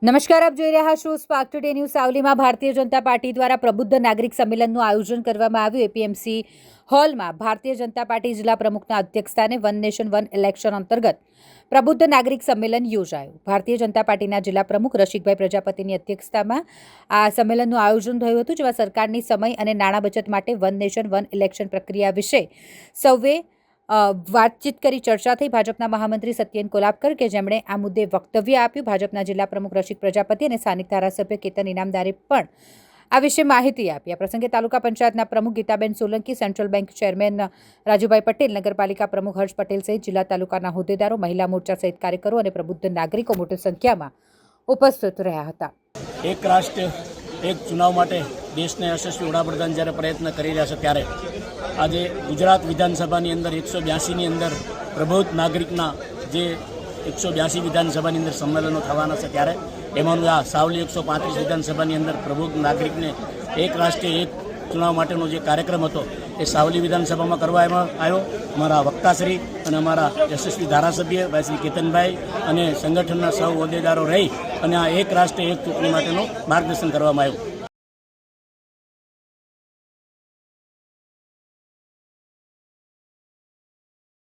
નમસ્કાર, આપ જોઈ રહ્યા છો spark today news. સાવલીમાં Bharatiya Janata party દ્વારા પ્રબુદ્ધ નાગરિક સંમેલનનું આયોજન કરવામાં આવ્યું. એપીએમસી હોલમાં ભારતીય જનતા પાર્ટી જિલ્લા પ્રમુખના અધ્યક્ષસ્થાને વન નેશન વન ઇલેક્શન અંતર્ગત પ્રબુદ્ધ નાગરિક સંમેલન યોજાયું. ભારતીય જનતા પાર્ટીના જિલ્લા પ્રમુખ રસિકભાઈ પ્રજાપતિની અધ્યક્ષતામાં આ સંમેલનનું આયોજન થયું હતું, જેમાં સરકારની સમય અને નાણાં બચત માટે વન નેશન વન ઇલેક્શન પ્રક્રિયા વિશે સૌએ વાતચીત કરી ચર્ચા થઈ. ભાજપના મહામંત્રી સત્યેન કોલાપકર કે જેમણે આ મુદ્દે વક્તવ્ય આપ્યું. ભાજપના જિલ્લા પ્રમુખ રસિક પ્રજાપતિ અને સ્થાનિક ધારાસભ્ય કેતન ઇનામદારે પણ આ વિશે માહિતી આપી. આ પ્રસંગે તાલુકા પંચાયતના પ્રમુખ Gitaben Solanki, central bank chairman Rajubhai Patel, નગરપાલિકા પ્રમુખ હર્ષ પટેલ સહિત જિલ્લા તાલુકાના હોદ્દેદારો, મહિલા મોરચા સહિત કાર્યકરો અને પ્રબુદ્ધ નાગરિકો મોટી સંખ્યામાં ઉપસ્થિત રહ્યા હતા. એક રાષ્ટ્ર એક ચુનાવ માટે દેશને યશસ્વી વડાપ્રધાન જ્યારે પ્રયત્ન કરી રહ્યા છે, ત્યારે આજે ગુજરાત વિધાનસભાની અંદર 182ની અંદર પ્રબુદ્ધ નાગરિકના જે 182 વિધાનસભાની અંદર સંમેલનો થવાના છે, ત્યારે એમાંનું આ સાવલી 135 વિધાનસભાની અંદર પ્રબુદ્ધ નાગરિકને એક રાષ્ટ્ર એક ચુનાવ માટેનો જે કાર્યક્રમ હતો એ સાવલી વિધાનસભામાં કરવામાં આવ્યો. અમારા વક્તાશ્રી અને અમારા યશસ્વી ધારાસભ્ય ભાઈ શ્રી કેતનભાઈ અને સંગઠનના સૌ હોદ્દેદારો રહી અને આ એક રાષ્ટ્ર એક ચૂંટણી માટેનું માર્ગદર્શન કરવામાં આવ્યું.